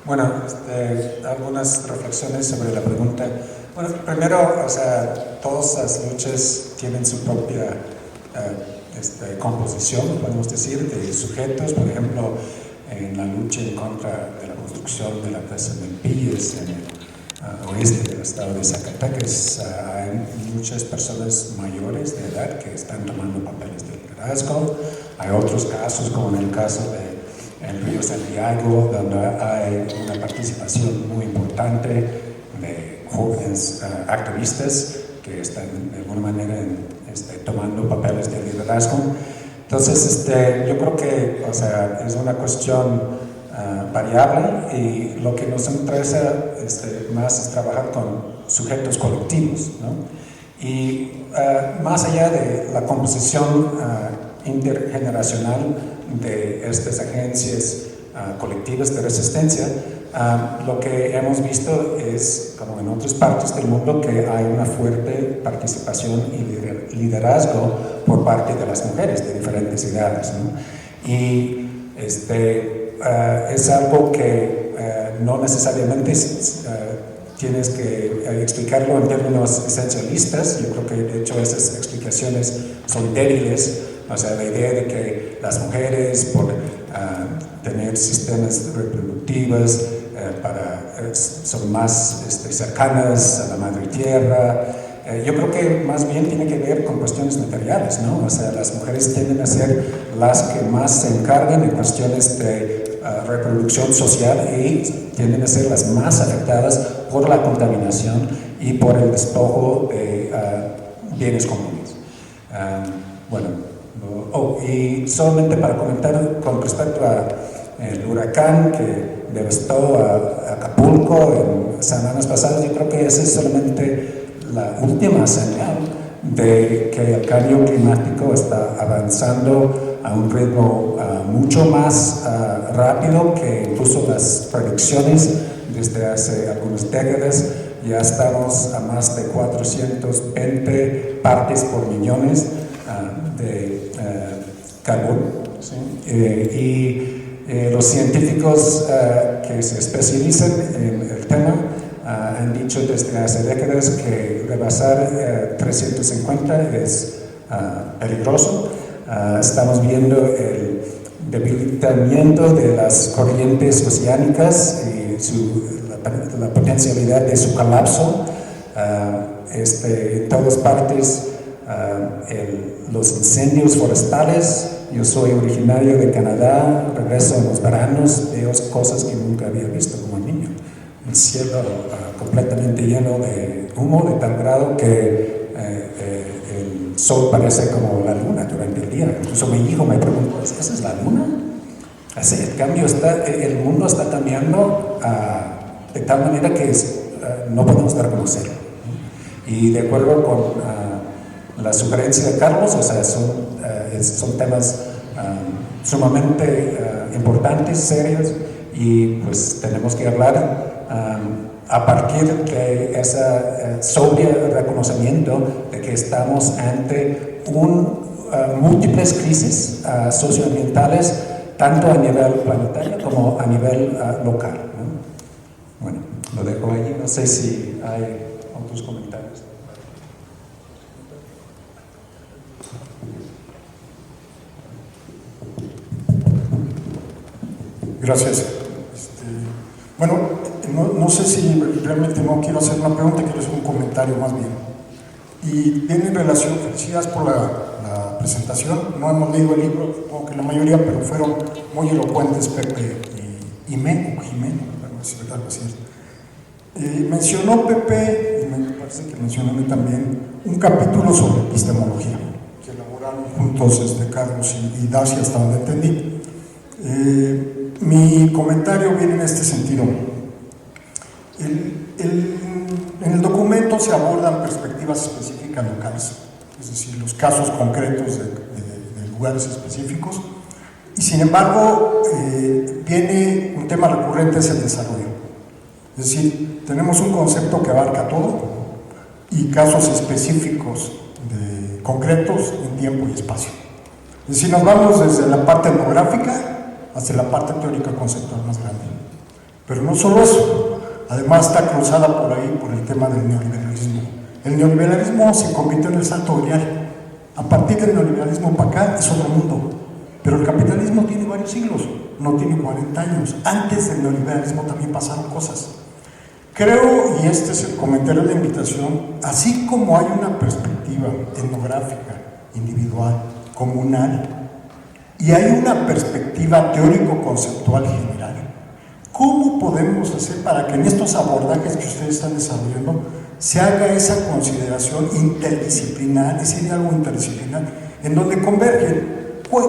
Bueno, algunas reflexiones sobre la pregunta. Bueno, primero, o sea, todas las luchas tienen su propia composición, podemos decir, de sujetos. Por ejemplo, en la lucha en contra de la construcción de la presa de Pilles en el oeste del estado de Zacatecas, hay muchas personas mayores de edad que están tomando papeles de liderazgo. Hay otros casos, como en el caso de el río Santiago, donde hay una participación muy importante de jóvenes activistas que están de alguna manera tomando papeles de liderazgo. Entonces, yo creo que, o sea, es una cuestión variable, y lo que nos interesa más es trabajar con sujetos colectivos, ¿no? Y más allá de la composición intergeneracional de estas agencias colectivas de resistencia, lo que hemos visto es, como en otras partes del mundo, que hay una fuerte participación y liderazgo por parte de las mujeres de diferentes edades, ¿no? Y es algo que no necesariamente tienes que explicarlo en términos esencialistas. Yo creo que de hecho esas explicaciones son débiles. O sea, la idea de que las mujeres, por tener sistemas reproductivos, son más cercanas a la madre tierra, yo creo que más bien tiene que ver con cuestiones materiales, ¿no? O sea, las mujeres tienden a ser las que más se encargan de cuestiones de reproducción social, y tienden a ser las más afectadas por la contaminación y por el despojo de bienes comunes. Y solamente para comentar con respecto al huracán que devastó a Acapulco en semanas pasadas, yo creo que esa es solamente la última señal de que el cambio climático está avanzando a un ritmo mucho más rápido que incluso las predicciones desde hace algunas décadas. Ya estamos a más de 420 partes por millones de carbón, ¿sí? Los científicos que se especializan en el tema han dicho desde hace décadas que rebasar 350 es peligroso. Estamos viendo el debilitamiento de las corrientes oceánicas y la potencialidad de su colapso. En todas partes, los incendios forestales. Yo soy originario de Canadá, regreso en los veranos, veo cosas que nunca había visto como niño. El cielo completamente lleno de humo, de tal grado que el sol parece como la luna durante el día. Incluso mi hijo me pregunta, ¿esa es la luna? Así, el mundo está cambiando de tal manera que no podemos reconocerlo. Y de acuerdo con la sugerencia de Carlos, o sea, son temas sumamente importantes, serios, y pues tenemos que hablar a partir de ese sobrio reconocimiento de que estamos ante múltiples crisis socioambientales, tanto a nivel planetario como a nivel local, ¿no? Bueno, lo dejo ahí, no sé si hay otros comentarios. Gracias. Bueno, no sé si realmente no quiero hacer una pregunta, quiero hacer un comentario más bien. Y viene en relación, felicidades por la presentación. No hemos leído el libro, supongo que la mayoría, pero fueron muy elocuentes Pepe y Jimeno, algo así. Mencionó Pepe, y me parece que mencionó también, un capítulo sobre epistemología, que elaboraron juntos Carlos y Dacia, hasta donde entendí. Mi comentario viene en este sentido. En el documento se abordan perspectivas específicas locales, es decir, los casos concretos de lugares específicos, y sin embargo viene un tema recurrente, es el desarrollo. Es decir, tenemos un concepto que abarca todo y casos específicos concretos en tiempo y espacio. Es decir, nos vamos desde la parte etnográfica hacia la parte teórica conceptual más grande. Pero no solo eso, además está cruzada por ahí por el tema del neoliberalismo. El neoliberalismo se convirtió en el santo grial. A partir del neoliberalismo para acá es otro mundo. Pero el capitalismo tiene varios siglos, no tiene 40 años. Antes del neoliberalismo también pasaron cosas. Creo, y este es el comentario de la invitación, así como hay una perspectiva etnográfica, individual, comunal, y hay una perspectiva teórico-conceptual general, ¿cómo podemos hacer para que en estos abordajes que ustedes están desarrollando se haga esa consideración interdisciplinar, ese diálogo interdisciplinar, en donde convergen?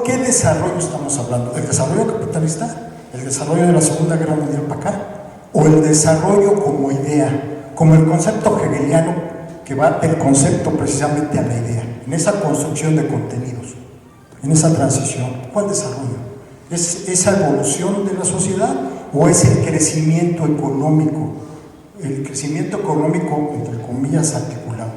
¿Qué desarrollo estamos hablando? ¿El desarrollo capitalista? ¿El desarrollo de la Segunda Guerra Mundial para acá? ¿O el desarrollo como idea, como el concepto hegeliano que va del concepto precisamente a la idea, en esa construcción de contenidos, en esa transición? ¿Cuál desarrollo? ¿Es esa evolución de la sociedad o es el crecimiento económico? El crecimiento económico, entre comillas, articulado.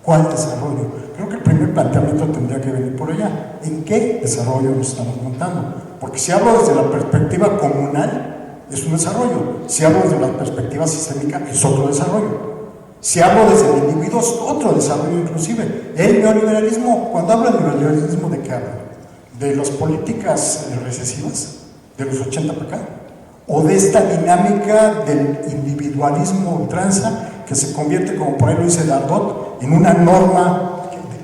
¿Cuál desarrollo? Creo que el primer planteamiento tendría que venir por allá. ¿En qué desarrollo nos estamos montando? Porque si hablo desde la perspectiva comunal, es un desarrollo. Si hablo desde la perspectiva sistémica, es otro desarrollo. Si hablo desde el individuo, es otro desarrollo inclusive. El neoliberalismo, cuando hablo de neoliberalismo, ¿de qué hablo? ¿De las políticas recesivas de los 80 para acá? ¿O de esta dinámica del individualismo ultranza que se convierte, como por ahí lo dice Dardot, en una norma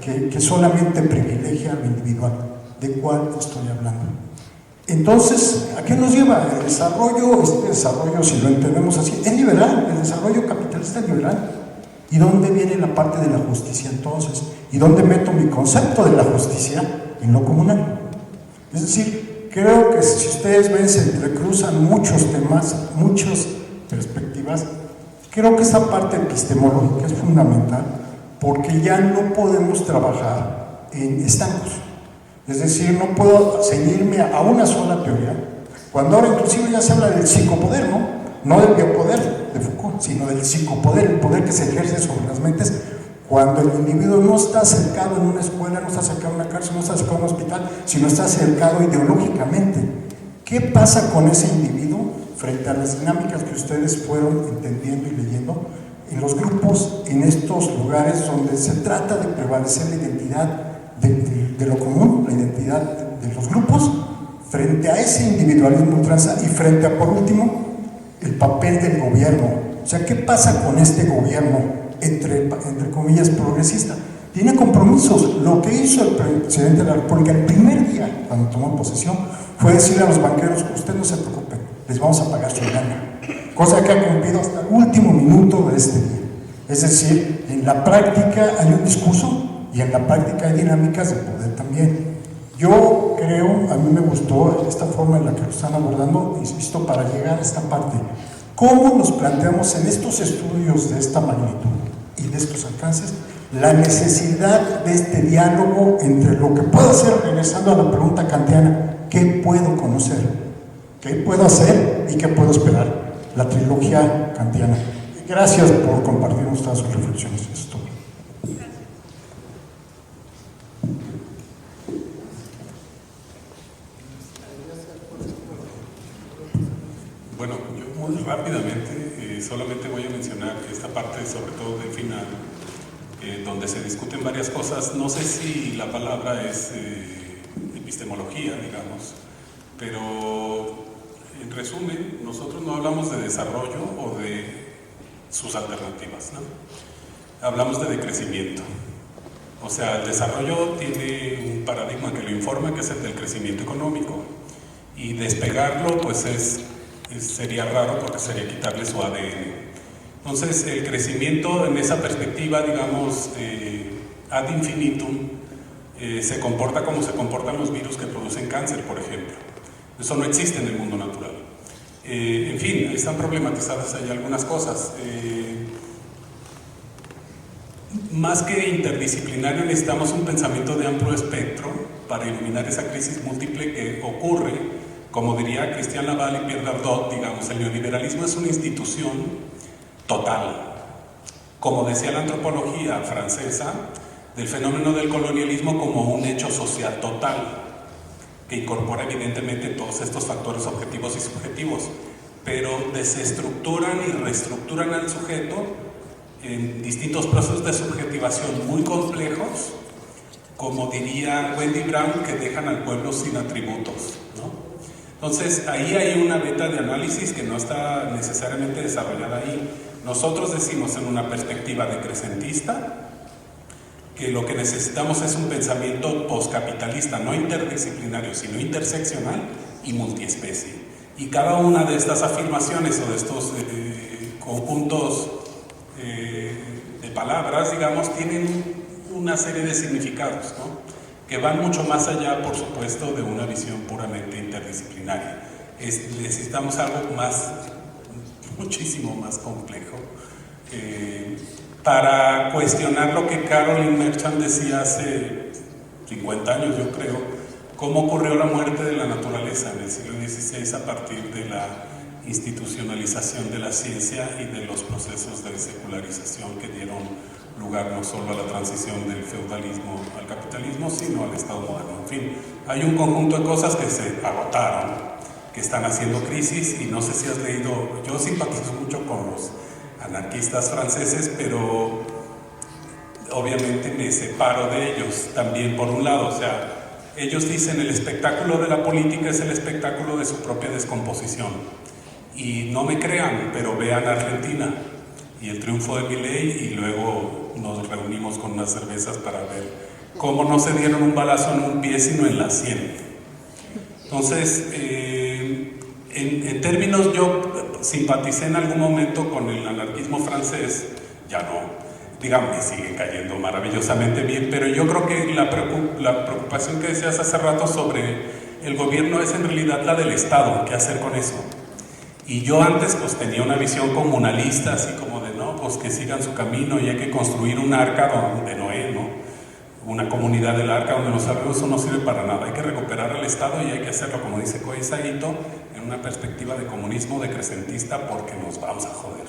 que solamente privilegia a lo individual? ¿De cuál estoy hablando? Entonces, ¿a qué nos lleva? El desarrollo, este desarrollo, si lo entendemos así, es liberal, el desarrollo capitalista es liberal. ¿Y dónde viene la parte de la justicia entonces? ¿Y dónde meto mi concepto de la justicia? En lo comunal. Es decir, creo que si ustedes ven, se entrecruzan muchos temas, muchas perspectivas. Creo que esa parte epistemológica es fundamental porque ya no podemos trabajar en estancos. Es decir, no puedo ceñirme a una sola teoría, cuando ahora inclusive ya se habla del psicopoder, ¿no? No del biopoder de Foucault, sino del psicopoder, el poder que se ejerce sobre las mentes cuando el individuo no está acercado en una escuela, no está acercado en una cárcel, no está acercado en un hospital, sino está acercado ideológicamente. ¿Qué pasa con ese individuo frente a las dinámicas que ustedes fueron entendiendo y leyendo en los grupos, en estos lugares donde se trata de prevalecer la identidad de lo común, la identidad de los grupos, frente a ese individualismo ultranza y frente a, por último, el papel del gobierno? O sea, ¿qué pasa con este gobierno, entre comillas, progresista? Tiene compromisos. Lo que hizo el presidente de la República el primer día, cuando tomó posesión, fue decirle a los banqueros: ustedes no se preocupen, les vamos a pagar su gana. Cosa que ha cumplido hasta el último minuto de este día. Es decir, en la práctica hay un discurso y en la práctica hay dinámicas de poder también. Yo creo, a mí me gustó esta forma en la que lo están abordando, insisto, para llegar a esta parte. ¿Cómo nos planteamos en estos estudios de esta magnitud y de estos alcances la necesidad de este diálogo entre lo que puedo hacer, regresando a la pregunta kantiana, qué puedo conocer, qué puedo hacer y qué puedo esperar? La trilogía kantiana. Gracias por compartirnos todas sus reflexiones. Eso es todo. Bueno, yo muy rápidamente solamente voy a mencionar esta parte, sobre todo del final, donde se discuten varias cosas. No sé si la palabra es epistemología, digamos, pero en resumen, nosotros no hablamos de desarrollo o de sus alternativas, ¿no? Hablamos de decrecimiento. O sea, el desarrollo tiene un paradigma que lo informa, que es el del crecimiento económico, y despegarlo, pues sería raro porque sería quitarle su ADN. Entonces, el crecimiento en esa perspectiva, digamos, ad infinitum, se comporta como se comportan los virus que producen cáncer, por ejemplo. Eso no existe en el mundo natural. En fin, están problematizadas ahí algunas cosas. Más que interdisciplinario, necesitamos un pensamiento de amplio espectro para iluminar esa crisis múltiple que ocurre. Como diría Christian Laval y Pierre Dardot, digamos, el neoliberalismo es una institución total. Como decía la antropología francesa, del fenómeno del colonialismo como un hecho social total, que incorpora evidentemente todos estos factores objetivos y subjetivos, pero desestructuran y reestructuran al sujeto en distintos procesos de subjetivación muy complejos, como diría Wendy Brown, que dejan al pueblo sin atributos, ¿no? Entonces, ahí hay una beta de análisis que no está necesariamente desarrollada ahí. Nosotros decimos en una perspectiva decrecentista que lo que necesitamos es un pensamiento postcapitalista, no interdisciplinario, sino interseccional y multiespecie. Y cada una de estas afirmaciones o de estos conjuntos de palabras, digamos, tienen una serie de significados, ¿no?, que van mucho más allá, por supuesto, de una visión puramente interdisciplinaria. Necesitamos algo más, muchísimo más complejo, para cuestionar lo que Carolyn Merchant decía hace 50 años, yo creo, cómo ocurrió la muerte de la naturaleza en el siglo XVI a partir de la institucionalización de la ciencia y de los procesos de secularización que dieron lugar no solo a la transición del feudalismo al capitalismo, sino al Estado moderno. En fin, hay un conjunto de cosas que se agotaron, que están haciendo crisis, y no sé si has leído, yo simpatizo mucho con los anarquistas franceses, pero obviamente me separo de ellos también, por un lado. O sea, ellos dicen el espectáculo de la política es el espectáculo de su propia descomposición, y no me crean, pero vean Argentina y el triunfo de Milei, y luego nos reunimos con unas cervezas para ver cómo no se dieron un balazo en un pie sino en la sien. Entonces, en términos, yo simpaticé en algún momento con el anarquismo francés, ya no, digamos, me sigue cayendo maravillosamente bien, pero yo creo que la preocupación que decías hace rato sobre el gobierno es en realidad la del Estado, ¿qué hacer con eso? Y yo antes pues tenía una visión comunalista, así como de no, pues que sigan su camino y hay que construir un arca de Noé, ¿no? Una comunidad del arca donde los salvemos, eso no sirve para nada, hay que recuperar al Estado y hay que hacerlo, como dice Koei Saito, en una perspectiva de comunismo decrecentista, porque nos vamos a joder.